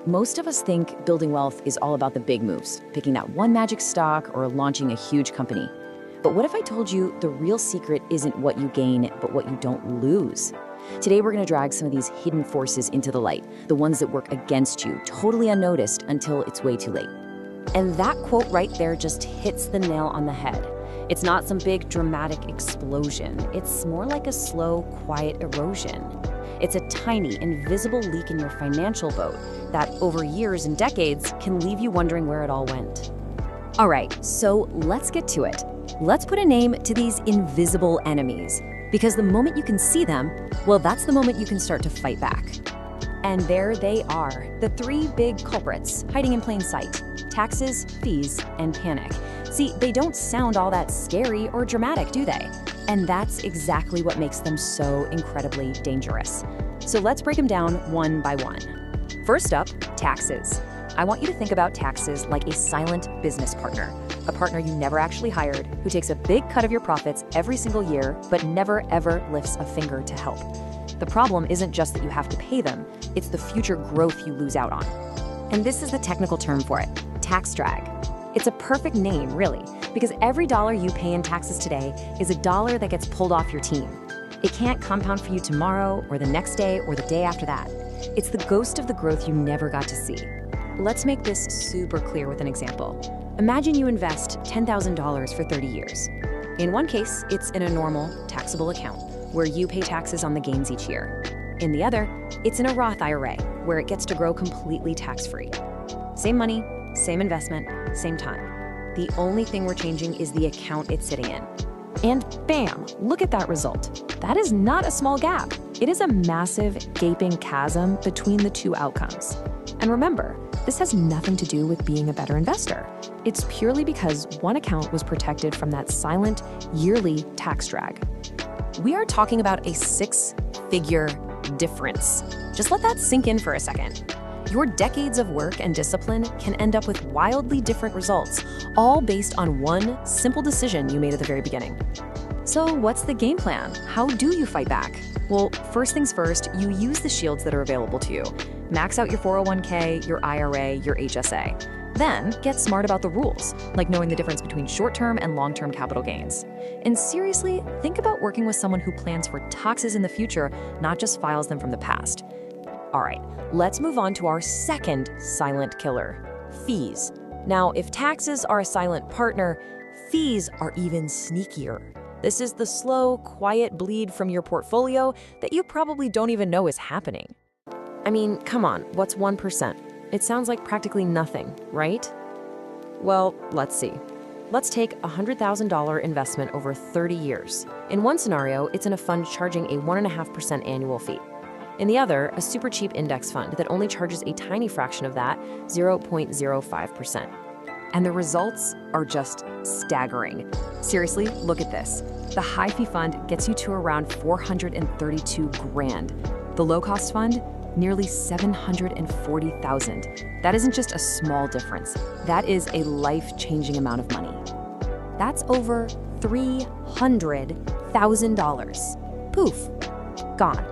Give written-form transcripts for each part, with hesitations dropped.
Most of us think building wealth is all about the big moves, picking that one magic stock or launching a huge company. But what if I told you the real secret isn't what you gain, but what you don't lose? Today, we're going to drag some of these hidden forces into the light, the ones that work against you, totally unnoticed until it's way too late. And that quote right there just hits the nail on the head. It's not some big dramatic explosion. It's more like a slow, quiet erosion. It's a tiny, invisible leak in your financial boat that, over years and decades, can leave you wondering where it all went. All right, so let's get to it. Let's put a name to these invisible enemies, because the moment you can see them, well, that's the moment you can start to fight back. And there they are, the three big culprits hiding in plain sight: taxes, fees, and panic. See, they don't sound all that scary or dramatic, do they? And that's exactly what makes them so incredibly dangerous. So let's break them down one by one. First up, taxes. I want you to think about taxes like a silent business partner, a partner you never actually hired, who takes a big cut of your profits every single year, but never ever lifts a finger to help. The problem isn't just that you have to pay them, it's the future growth you lose out on. And this is the technical term for it: tax drag. It's a perfect name, really, because every dollar you pay in taxes today is a dollar that gets pulled off your team. It can't compound for you tomorrow or the next day or the day after that. It's the ghost of the growth you never got to see. Let's make this super clear with an example. Imagine you invest $10,000 for 30 years. In one case, it's in a normal, taxable account where you pay taxes on the gains each year. In the other, it's in a Roth IRA where it gets to grow completely tax-free. Same money, same investment, same time. The only thing we're changing is the account it's sitting in. And bam, look at that result. That is not a small gap. It is a massive, gaping chasm between the two outcomes. And remember, this has nothing to do with being a better investor. It's purely because one account was protected from that silent, yearly tax drag. We are talking about a six-figure difference. Just let that sink in for a second. Your decades of work and discipline can end up with wildly different results, all based on one simple decision you made at the very beginning. So what's the game plan? How do you fight back? Well, first things first, you use the shields that are available to you. Max out your 401k, your IRA, your HSA. Then get smart about the rules, like knowing the difference between short-term and long-term capital gains. And seriously, think about working with someone who plans for taxes in the future, not just files them from the past. All right, let's move on to our second silent killer: fees. Now, if taxes are a silent partner, fees are even sneakier. This is the slow, quiet bleed from your portfolio that you probably don't even know is happening. I mean, come on, what's 1%? It sounds like practically nothing, right? Well, let's see. Let's take a $100,000 investment over 30 years. In one scenario, it's in a fund charging a 1.5% annual fee. In the other, a super cheap index fund that only charges a tiny fraction of that, 0.05%. And the results are just staggering. Seriously, look at this. The high fee fund gets you to around 432 grand. The low cost fund, nearly 740,000. That isn't just a small difference. That is a life-changing amount of money. That's over $300,000. Poof, gone.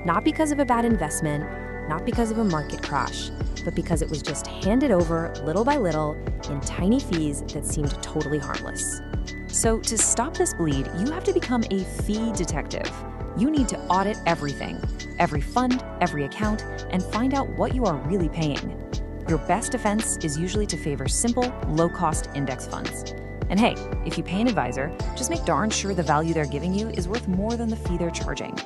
Not because of a bad investment, not because of a market crash, but because it was just handed over little by little in tiny fees that seemed totally harmless. So to stop this bleed, you have to become a fee detective. You need to audit everything, every fund, every account, and find out what you are really paying. Your best defense is usually to favor simple, low-cost index funds. And hey, if you pay an advisor, just make darn sure the value they're giving you is worth more than the fee they're charging.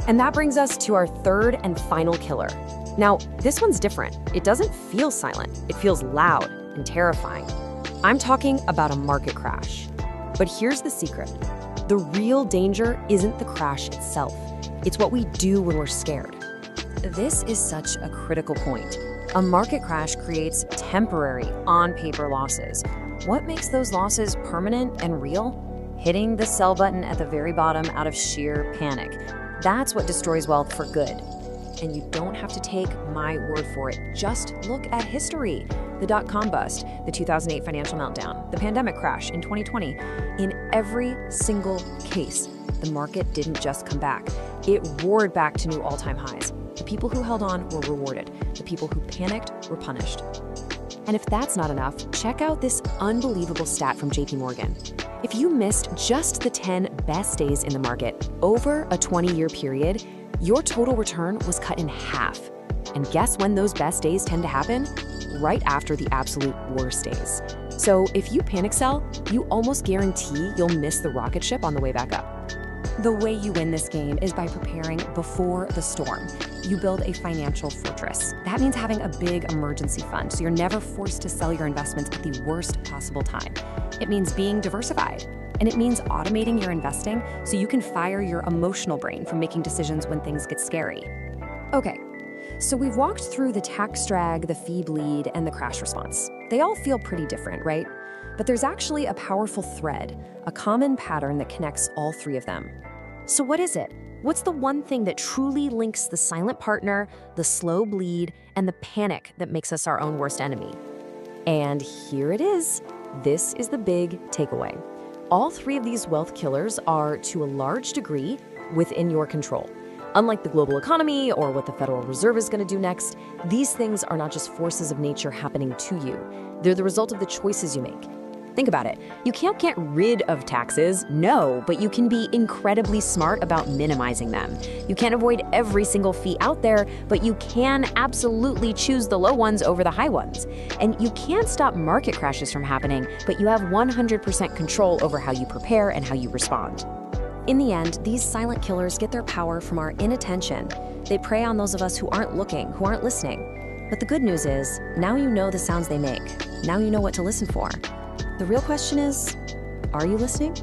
And that brings us to our third and final killer. Now, this one's different. It doesn't feel silent. It feels loud and terrifying. I'm talking about a market crash. But here's the secret. The real danger isn't the crash itself. It's what we do when we're scared. This is such a critical point. A market crash creates temporary, on-paper losses. What makes those losses permanent and real? Hitting the sell button at the very bottom out of sheer panic. That's what destroys wealth for good. And you don't have to take my word for it. Just look at history. The dot-com bust, the 2008 financial meltdown, the pandemic crash in 2020. In every single case, the market didn't just come back. It roared back to new all-time highs. The people who held on were rewarded. The people who panicked were punished. And if that's not enough, check out this unbelievable stat from JP Morgan. If you missed just the 10 best days in the market over a 20-year period, your total return was cut in half. And guess when those best days tend to happen? Right after the absolute worst days. So if you panic sell, you almost guarantee you'll miss the rocket ship on the way back up. The way you win this game is by preparing before the storm. You build a financial fortress. That means having a big emergency fund, so you're never forced to sell your investments at the worst possible time. It means being diversified. And it means automating your investing so you can fire your emotional brain from making decisions when things get scary. Okay, so we've walked through the tax drag, the fee bleed, and the crash response. They all feel pretty different, right? But there's actually a powerful thread, a common pattern that connects all three of them. So what is it? What's the one thing that truly links the silent partner, the slow bleed, and the panic that makes us our own worst enemy? And here it is. This is the big takeaway. All three of these wealth killers are, to a large degree, within your control. Unlike the global economy or what the Federal Reserve is going to do next, these things are not just forces of nature happening to you. They're the result of the choices you make. Think about it. You can't get rid of taxes, no, but you can be incredibly smart about minimizing them. You can't avoid every single fee out there, but you can absolutely choose the low ones over the high ones. And you can't stop market crashes from happening, but you have 100% control over how you prepare and how you respond. In the end, these silent killers get their power from our inattention. They prey on those of us who aren't looking, who aren't listening. But the good news is, now you know the sounds they make. Now you know what to listen for. The real question is, are you listening?